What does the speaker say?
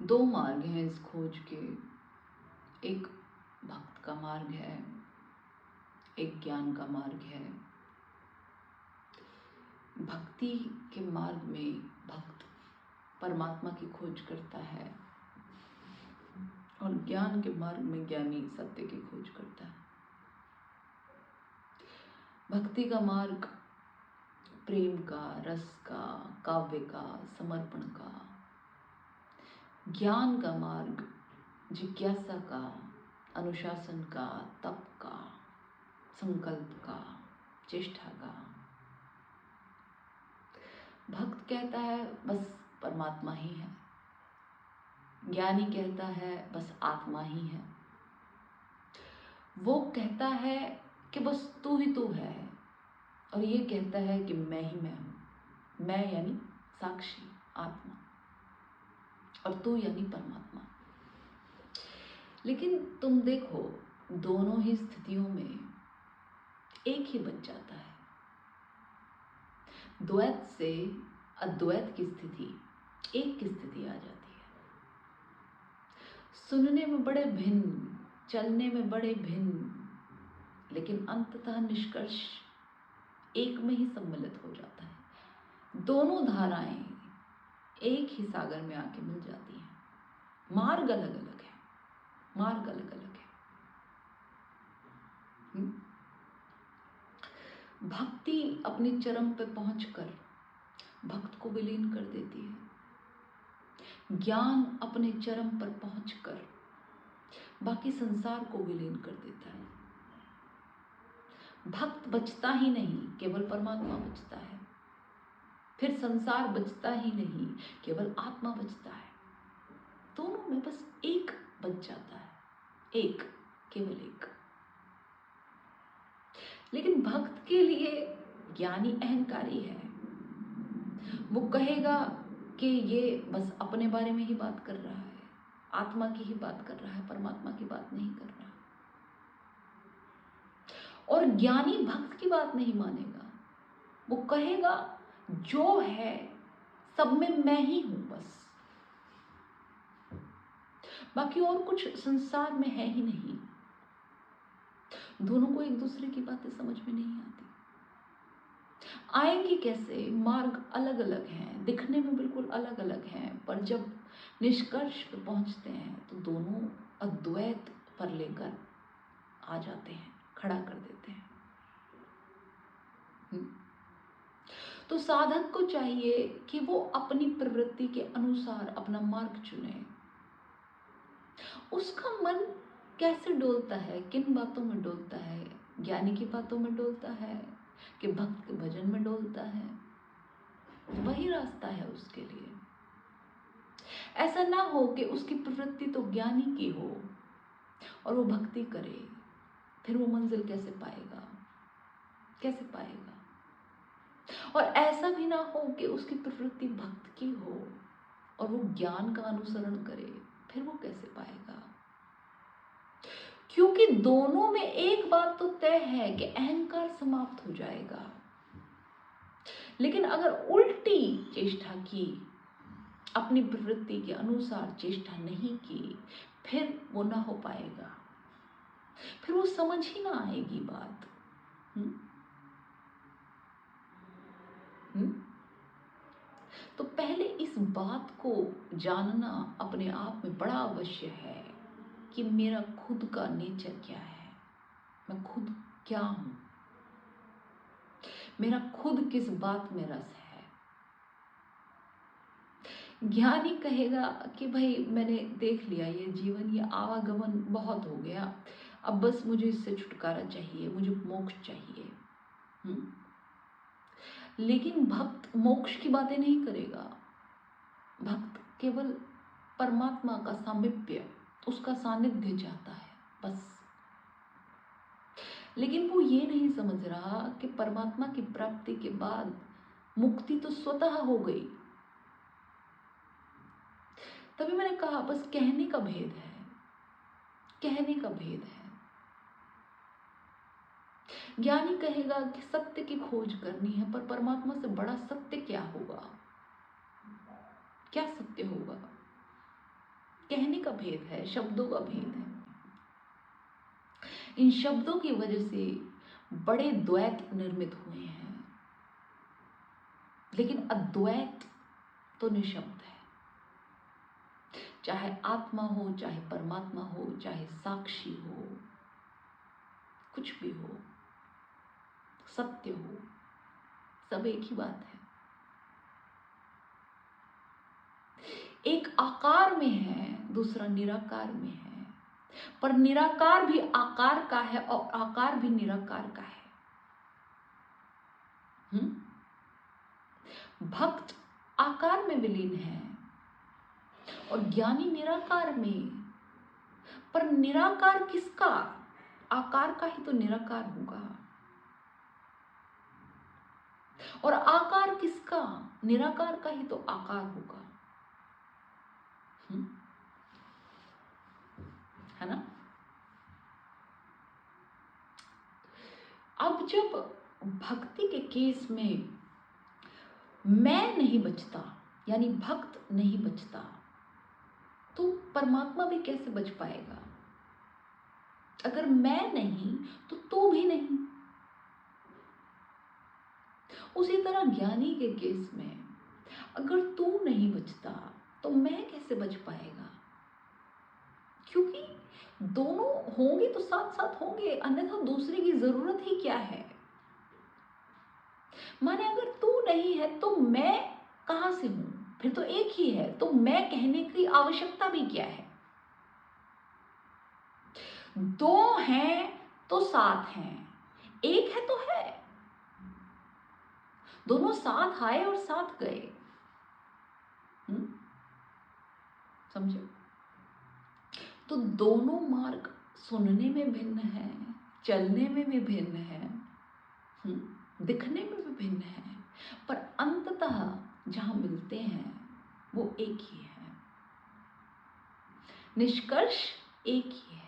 दो मार्ग हैं इस खोज के। एक भक्त का मार्ग है, एक ज्ञान का मार्ग है। भक्ति के मार्ग में भक्त परमात्मा की खोज करता है और ज्ञान के मार्ग में ज्ञानी सत्य की खोज करता है। भक्ति का मार्ग प्रेम का, रस का, काव्य का, समर्पण का। ज्ञान का मार्ग जिज्ञासा का, अनुशासन का, तप का, संकल्प का, चेष्टा का। भक्त कहता है बस परमात्मा ही है, ज्ञानी कहता है बस आत्मा ही है। वो कहता है कि बस तू ही तू है, और ये कहता है कि मैं ही मैं हूं। मैं यानी साक्षी आत्मा, और तू यानी परमात्मा। लेकिन तुम देखो, दोनों ही स्थितियों में एक ही बच जाता है। द्वैत से अद्वैत की स्थिति, एक की स्थिति आ जाती है। सुनने में बड़े भिन्न, चलने में बड़े भिन्न, लेकिन अंततः निष्कर्ष एक में ही सम्मिलित हो जाता है। दोनों धाराएं एक ही सागर में आके मिल जाती हैं। मार्ग अलग अलग है, मार्ग अलग अलग है। भक्ति अपने चरम पे पहुंचकर भक्त को विलीन कर देती है। ज्ञान अपने चरम पर पहुंचकर बाकी संसार को विलीन कर देता है। भक्त बचता ही नहीं, केवल परमात्मा बचता है। फिर संसार बचता ही नहीं, केवल आत्मा बचता है। दोनों में बस एक बच जाता है, एक, केवल एक। लेकिन भक्त के लिए ज्ञानी अहंकारी है। वो कहेगा कि ये बस अपने बारे में ही बात कर रहा है, आत्मा की ही बात कर रहा है, परमात्मा की बात नहीं कर रहा। और ज्ञानी भक्त की बात नहीं मानेगा। वो कहेगा जो है सब में मैं ही हूं, बस बाकी और कुछ संसार में है ही नहीं। दोनों को एक दूसरे की बातें समझ में नहीं आती। आएंगी कैसे? मार्ग अलग अलग हैं, दिखने में बिल्कुल अलग अलग हैं, पर जब निष्कर्ष पे पहुंचते हैं तो दोनों अद्वैत पर लेकर आ जाते हैं, खड़ा कर देते हैं। तो साधक को चाहिए कि वो अपनी प्रवृत्ति के अनुसार अपना मार्ग चुने। उसका मन कैसे डोलता है, किन बातों में डोलता है? ज्ञानी की बातों में डोलता है कि भक्त के भजन में डोलता है? वही रास्ता है उसके लिए। ऐसा ना हो कि उसकी प्रवृत्ति तो ज्ञानी की हो और वो भक्ति करे, फिर वो मंजिल कैसे पाएगा? कैसे पाएगा? और ऐसा भी ना हो कि उसकी प्रवृत्ति भक्त की हो और वो ज्ञान का अनुसरण करे, फिर वो कैसे पाएगा? क्योंकि दोनों में एक बात तो तय है कि अहंकार समाप्त हो जाएगा। लेकिन अगर उल्टी चेष्टा की, अपनी प्रवृत्ति के अनुसार चेष्टा नहीं की, फिर वो ना हो पाएगा, फिर वो समझ ही ना आएगी बात। तो पहले इस बात को जानना अपने आप में बड़ा अवश्य है कि मेरा खुद का नेचर क्या है, मैं खुद क्या हूं, मेरा खुद किस बात में रस है। ज्ञानी कहेगा कि भाई मैंने देख लिया ये जीवन, ये आवागमन बहुत हो गया, अब बस मुझे इससे छुटकारा चाहिए, मुझे मोक्ष चाहिए। लेकिन भक्त मोक्ष की बातें नहीं करेगा। भक्त केवल परमात्मा का सामीप्य, उसका सानिध्य चाहता है, बस। लेकिन वो ये नहीं समझ रहा कि परमात्मा की प्राप्ति के बाद मुक्ति तो स्वतः हो गई। तभी मैंने कहा बस कहने का भेद है, कहने का भेद है। ज्ञानी कहेगा कि सत्य की खोज करनी है, पर परमात्मा से बड़ा सत्य क्या होगा? क्या सत्य होगा? कहने का भेद है, शब्दों का भेद है। इन शब्दों की वजह से बड़े द्वैत निर्मित हुए हैं, लेकिन अद्वैत तो निशब्द है। चाहे आत्मा हो, चाहे परमात्मा हो, चाहे साक्षी हो, कुछ भी हो, सत्य हो, सब एक ही बात है। एक आकार में है, दूसरा निराकार में है, पर निराकार भी आकार का है और आकार भी निराकार का है। भक्त आकार में विलीन है और ज्ञानी निराकार में, पर निराकार किसका? आकार का ही तो निराकार होगा। और आकार किसका? निराकार का ही तो आकार होगा। है ना? अब जब भक्ति के केस में मैं नहीं बचता, यानी भक्त नहीं बचता, तो परमात्मा भी कैसे बच पाएगा? अगर मैं नहीं तो तू भी नहीं। उसी तरह ज्ञानी के केस में अगर तू नहीं बचता तो मैं कैसे बच पाएगा? क्योंकि दोनों होंगे तो साथ साथ होंगे, अन्यथा दूसरे की जरूरत ही क्या है? माने अगर तू नहीं है तो मैं कहां से हूं? फिर तो एक ही है, तो मैं कहने की आवश्यकता भी क्या है? दो हैं तो साथ हैं, एक है तो है। दोनों साथ आए और साथ गए। समझो? तो दोनों मार्ग सुनने में भिन्न है, चलने में भी भिन्न है, दिखने में भी भिन्न है, पर अंततः जहां मिलते हैं वो एक ही है। निष्कर्ष एक ही है।